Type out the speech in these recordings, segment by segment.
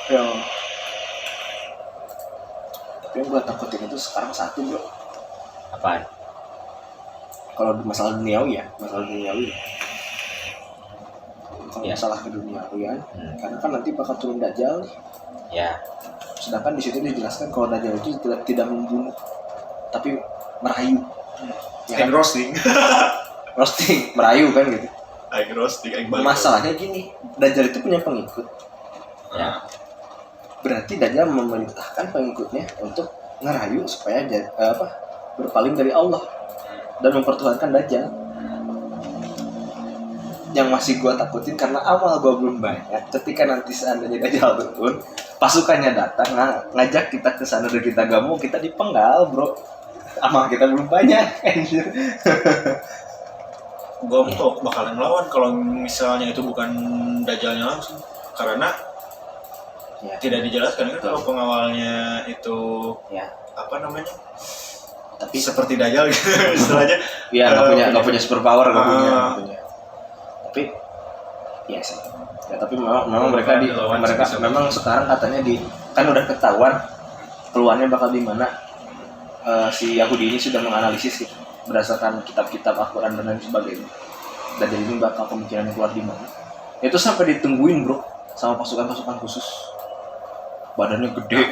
Ya. Tapi yang gue takutin itu sekarang satu bro. Apaan? Kalau masalah duniawi ya. Kalau Ya. masalah keduniawian, karena kan nanti bakal turun Dajjal nih. Ya. Sedangkan di situ dijelaskan kalau Dajjal itu tidak membunuh, tapi merayu. Egg roasting. Roasting, merayu kan gitu. Egg roasting, egg balik. Masalahnya gini, Dajjal itu punya pengikut. Ya. Berarti Dajjal memerintahkan pengikutnya untuk ngerayu supaya berpaling dari Allah dan mempertuhankan Dajjal. Yang masih gue takutin karena amal gue belum banyak. Ketika nanti seandainya Dajjal turun, pasukannya datang ngajak kita ke sana dan kita gak mau, kita dipenggal bro. Amal kita belum banyak. Gue tuh bakalan ngelawan kalau misalnya itu bukan Dajjalnya langsung, karena Ya. tidak dijelaskan kan kalau pengawalnya itu Ya. apa namanya, Tapi seperti Dajjal gitu istilahnya. ya nggak punya super power, nggak punya. Tapi ya sih. Ya, tapi memang mereka memang sekarang katanya kan udah ketahuan keluarnya bakal di mana. Si Yahudi ini sudah menganalisis gitu, berdasarkan kitab-kitab Al-Quran dan lain sebagainya. Dan jadi ini bakal kemungkinan keluar di mana. Itu sampai ditungguin bro sama pasukan-pasukan khusus. Badannya gede.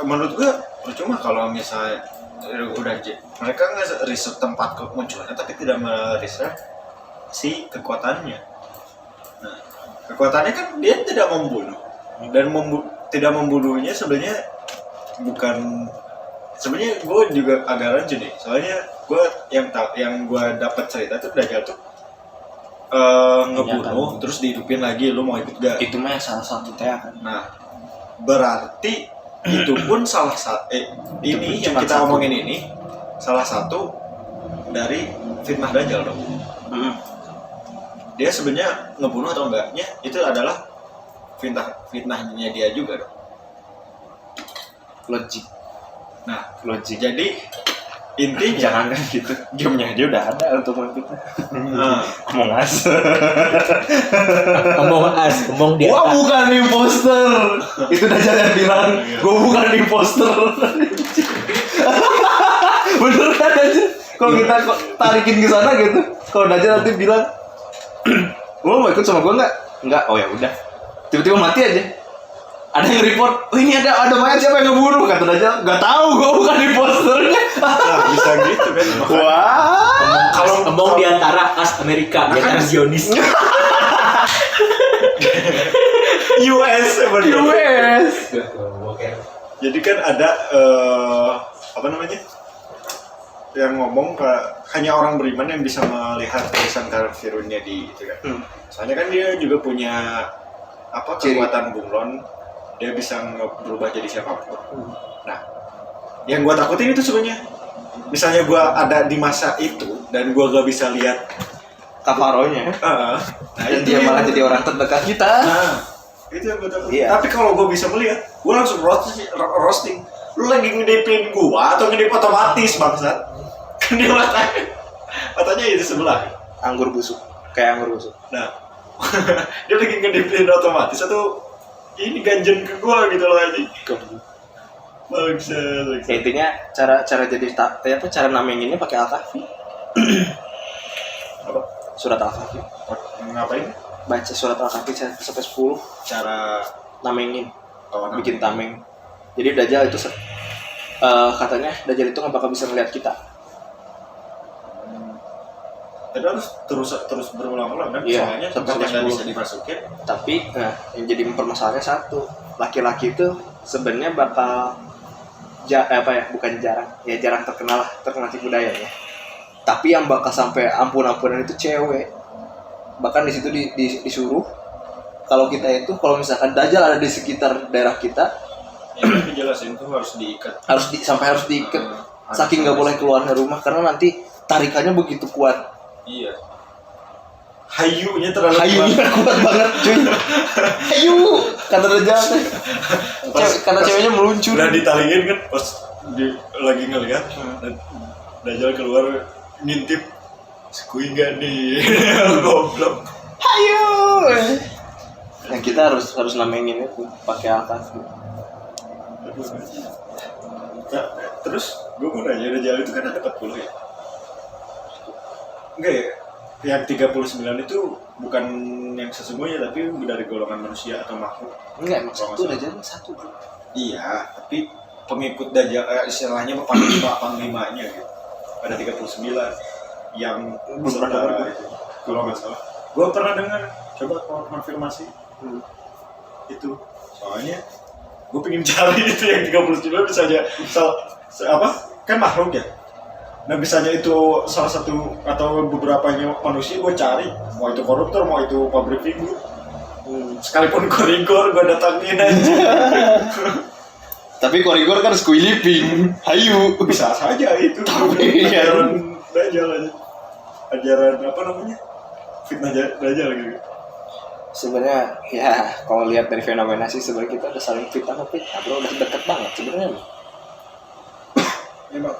Menurut gua percuma kalau misalnya udah mereka nggak riset tempat kemunculannya tapi tidak meriset si kekuatannya. Nah, kekuatannya kan dia tidak membunuh dan tidak membunuhnya sebenarnya bukan. Sebenarnya gue juga agak rancu nih, soalnya gue yang gue dapat cerita tuh Dajjal tuh ngebunuh terus dihidupin lagi, lu mau ikut gak? Itu mah salah satu teh kan. Nah, berarti itu pun salah satu ini yang kita omongin ini salah satu dari fitnah Dajjal dong. Dia sebenarnya ngebunuh atau enggaknya itu adalah fitnahnya dia juga dong. Logik. Jadi intinya jangan kan gitu. Gamenya aja udah ada untuk memfitnah. Among Us, dia. Gua bukan imposter. Itu Dajjal yang bilang, gua bukan imposter. Bener kan Dajjal? Kalau kita tarikin ke sana gitu, kalau Dajjal nanti bilang, "Lo mau ikut sama gua enggak?" Enggak. Oh ya udah. Tiba-tiba mati aja. Ada yang report, ini ada mayat, siapa yang ngebunuh? Kata Dajjal, nggak tahu, gue bukan imposternya. nah, bisa gitu kan. Wah. Kembang di antara as Amerika, di antara Zionis. US. Jadi kan ada apa namanya? Yang ngomong hanya orang beriman yang bisa melihat tulisan kafirunnya di itu kan. Soalnya kan dia juga punya kekuatan bunglon. Dia bisa berubah jadi siapapun. Nah, yang gue takutin itu sebenarnya, misalnya gue ada di masa itu dan gue gak bisa lihat kafaronya, dan dia malah jadi orang terdekat kita. Nah, itu yang gue takutin. Iya. Tapi kalau gue bisa melihat, gue langsung roasting. Lu lagi ngedipin gue atau ngedip otomatis bangsat? Kan dia matanya itu sebelah. Anggur busuk, kayak anggur busuk. Nah, dia lagi ngedipin otomatis atau ini ganjen ke gua gitu loh aja. Bagus. Intinya cara jadi cara namenginnya pakai Al-Kahfi. Apa? Surat Al-Kahfi. Ngapain? Baca surat Al-Kahfi 1-10. Cara namengin. namanya. Bikin tameng. Jadi Dajjal itu katanya Dajjal itu nggak bakal bisa melihat kita. Tapi harus terus berulang-ulang kan, Iya, soalnya tempat yang nggak bisa dimasukin. Tapi yang jadi permasalahannya satu, laki-laki itu sebenarnya bakal bukan jarang, ya jarang terkenal tipu daya ya. Tapi yang bakal sampai ampun-ampunan itu cewek. Bahkan di situ disuruh kalau misalkan Dajjal ada di sekitar daerah kita, Ya dijelasin tuh harus diikat. harus diikat. Saking nggak boleh keluar dari rumah karena nanti tarikannya begitu kuat. Iya. Hayunya terlalu Hayunya kuat banget cuy. Hayu kata Dajjal teh. Kata ceweknya meluncur. Udah ditaliin kan pas lagi ngelihat Dajjal keluar ngintip sekui gak nih. Goblok. Hayu. Yang kita harus namain itu pakai alkas. Nah, terus gue mau nanya Dajjal itu kan ada 40 ya? Enggak ya? Yang 39 itu bukan yang sesungguhnya tapi dari golongan manusia atau makhluk. Enggak, emang satu Dajjal satu bro. Iya, tapi pengikut Dajjal istilahnya panglimanya gitu. Ada 39 yang sementara itu. Kalau nggak salah. Gue pernah dengar, coba konfirmasi. Itu soalnya gue pengen cari itu yang 39 bisa aja apa kan makhluk ya. Nah bisanya itu salah satu atau beberapa manusia gue cari, mau itu koruptor, mau itu pabrik figur, sekalipun korigor gue datangin aja. Tapi korigor kan squiliping, hayu Bisa saja itu. Ajaran Dajjal aja. Ajaran apa namanya? Fitnah Dajjal gitu. Sebenarnya ya kalau lihat dari fenomena sih sebenarnya kita udah saling fitnah bro, udah deket banget sebenarnya. Memang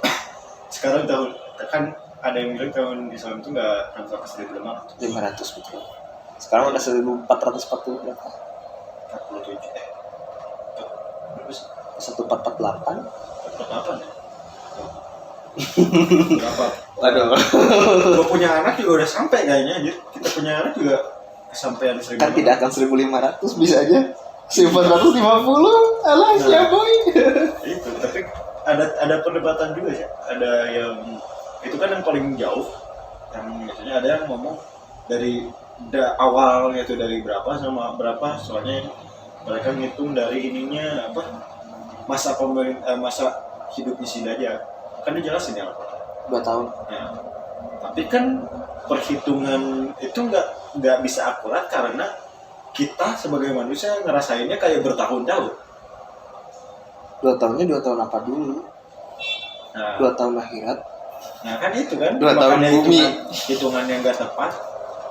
sekarang tahun kan ada yang bilang tahun Islam itu nggak sampai 1.500 betul. Sekarang udah 1440 berapa? 47 berapa sih? 1448. 48 ya? Berapa? Aduh. Gue punya anak juga udah sampai kayaknya aja. Kita punya anak juga kesampaian 1.500. Kan tidak akan 1500 bisa aja 1450. Alah ya boy. Itu tapi ada perdebatan juga sih. Ada yang itu kan yang paling jauh. Yang biasanya ada yang ngomong dari awalnya itu dari berapa sama berapa, soalnya mereka ngitung dari ininya apa masa masa hidupnya si Dajjal kan dijelasin ya 2 tahun. ya. Tapi kan perhitungan itu nggak bisa akurat karena kita sebagai manusia ngerasainnya kayak bertahun-tahun. 2 tahunnya 2 tahun apa dulu? Nah, 2 tahun akhirat. nah kan itu kan 2 tahun makanya bumi. hitungan yang nggak tepat,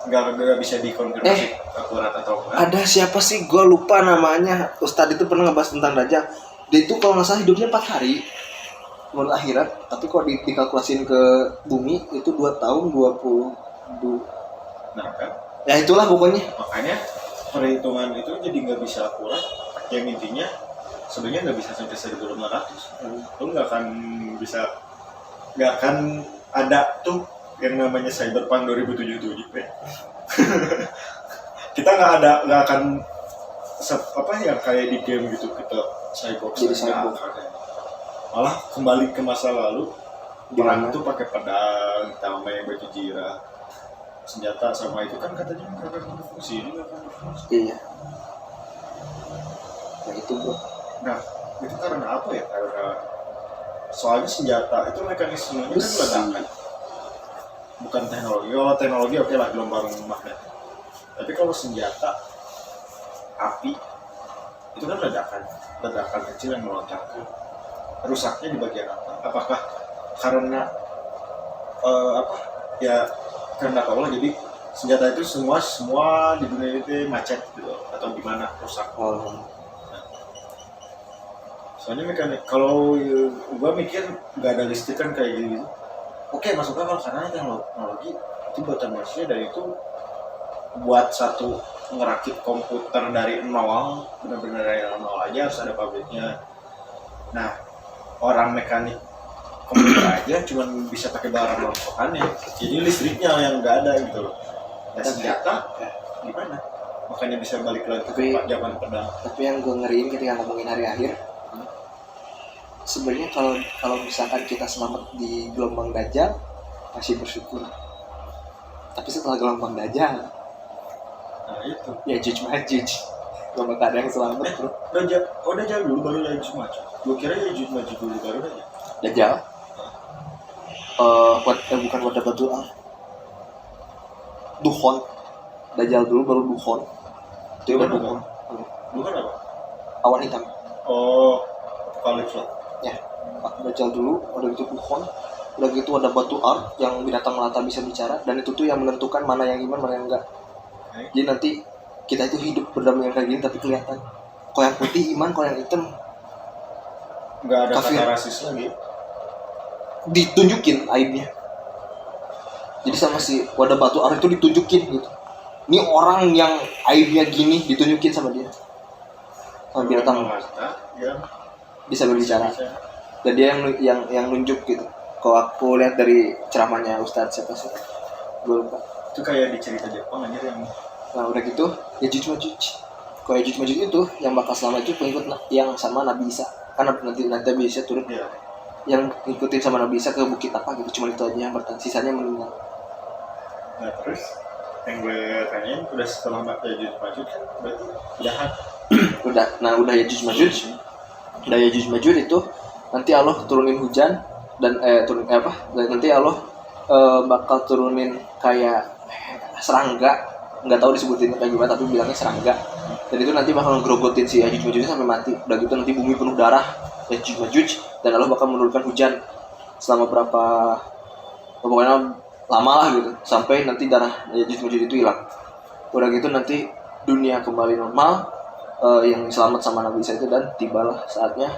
nggak bisa dikonfirmasi akurat atau enggak. Ada siapa sih? Gue lupa namanya. Ustadz itu pernah ngebahas tentang Dajjal. Dia itu kalau nggak salah hidupnya 4 hari menurut akhirat, tapi kalau dikalkulasin ke bumi itu 2 tahun 20. Nah kan, Ya itulah pokoknya. makanya perhitungan itu jadi nggak bisa akurat. Yang intinya sebenarnya nggak bisa sampai 1.500. Lu nggak akan ada tuh yang namanya Cyberpunk 2077 ya. Kita nggak akan apa ya kayak di game gitu kita cyborg Jadi cyborg. malah kembali ke masa lalu. Gimana? Perang itu pakai pedang, ditambah yang baju jirah, senjata sama itu kan katanya nggak akan berfungsi, ini nggak akan berfungsi. Iya. Nah itu bro. Nah itu karena apa ya? Karena soalnya senjata itu mekanismenya kan ledakan, bukan teknologi. Kalau teknologi oke lah gelombang magnet. Tapi kalau senjata api itu kan ledakan kecil yang melonjak. Rusaknya di bagian apa? Apakah karena apa? Ya karena Allah jadi senjata itu semua di dunia itu macet gitu atau gimana rusak. Soalnya mekanik kalau gua mikir nggak ada listrik kan kayak gitu. Oke, masuk akal karena teknologi itu buatan manusia dan itu buat satu ngerakit komputer dari nol, benar-benar dari nol aja harus ada pabriknya. Nah, orang mekanik komputer aja cuma bisa pakai barang rongsokannya, jadi listriknya yang nggak ada gitu loh. Nah, senjata gimana? Makanya bisa balik lagi ke zaman pedang. Tapi yang gue ngeriin ketika ngomongin hari akhir, sebenarnya kalau misalkan kita selamat di gelombang Dajjal masih bersyukur. Tapi setelah gelombang Dajjal, Nah itu. ya Majuj, gak bakal ada yang selamat bro. Dajjal dulu baru Yajuj Majuj. Gue kira Yajuj Majuj dulu baru Dajjal. Dajjal? Bukan wadah batu Duhon. Dajjal dulu baru Duhon. Itu Duhon Duhon. Bukan apa? Awan hitam. Oh, Apocalypse lah. Ya, Dajjal dulu, udah gitu Duhon. Udah gitu ada batu Ar yang binatang melata bisa bicara, dan itu tuh yang menentukan mana yang iman mana yang enggak. Jadi nanti kita itu hidup berdamai kayak gini tapi kelihatan kalau yang putih iman, kalau yang hitam nggak ada kafir. kata rasis lagi. Ditunjukin aibnya. Jadi sama si wadah batu Ar itu ditunjukin gitu. Ini orang yang aibnya gini ditunjukin sama dia. Sama binatang yang bisa berbicara. bisa. Dan dia yang nunjuk gitu. Kalau aku lihat dari ceramahnya Ustadz siapa sih? Gue lupa. Itu kayak di cerita Jepang aja yang Nah udah gitu Yajuj Majuj. Kalau Yajuj Majuj itu yang bakal selamat itu pengikut yang sama Nabi Isa. Karena nanti Nabi Isa turun ya. yang ngikutin sama Nabi Isa ke bukit apa gitu. Cuma itu aja yang bertahan. Sisanya meninggal. Nah terus yang gue tanyain udah setelah Yajuj Majuj kan berarti jahat. Udah Yajuj Majuj. Udah Yajuj Majuj itu nanti Allah turunin hujan dan nanti Allah bakal turunin kayak serangga, nggak tahu disebutin kayak gimana tapi bilangnya serangga. Dan itu nanti bakal ngegrogotin si Yajuj Majuj sampai mati. Udah gitu nanti bumi penuh darah Yajuj Majuj dan Allah bakal menurunkan hujan selama pokoknya lama lah gitu sampai nanti darah Yajuj Majuj itu hilang. Udah gitu nanti dunia kembali normal, yang selamat sama Nabi Isa itu dan tibalah saatnya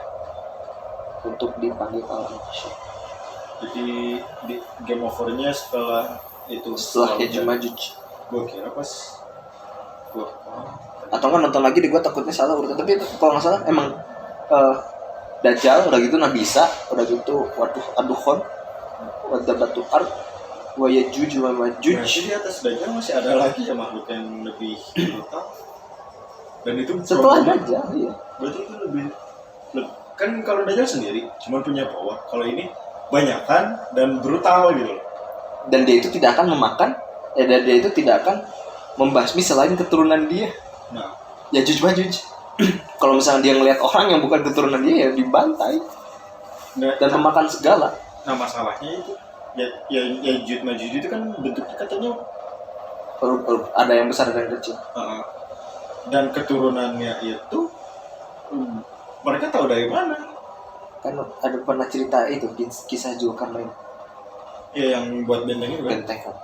untuk dipanggil Allah. Jadi di game overnya setelah itu Setelah Yajuj Majuj. gue kira pas gue Atau kan nonton lagi di gue takutnya salah urutan, tapi kalau nggak salah emang Dajjal, udah gitu Nabi Isa, udah gitu Adukhon, Wadabatu Ard, wa Yajuj wa Majuj. Berarti di atas Dajjal masih ada lagi ya makhluk yang lebih brutal. Dan itu Setelah problemnya- Dajjal, iya. Berarti itu lebih kan kalau Dajjal sendiri cuma punya power. Kalau ini banyakan dan brutal gitu loh. Dan dia itu tidak akan memakan, dan dia itu tidak akan membasmi selain keturunan dia. Nah, Yajuj Majuj. Kalau misalnya dia ngelihat orang yang bukan keturunan dia ya dibantai dan memakan segala. nah masalahnya itu ya Yajuj Majuj itu kan bentuknya katanya Ada yang besar dan yang kecil. dan keturunannya itu mereka tahu dari mana? Kan ada pernah cerita itu kisah Zulkarnain. Ya yang buat benteng itu kan. Benteng kan.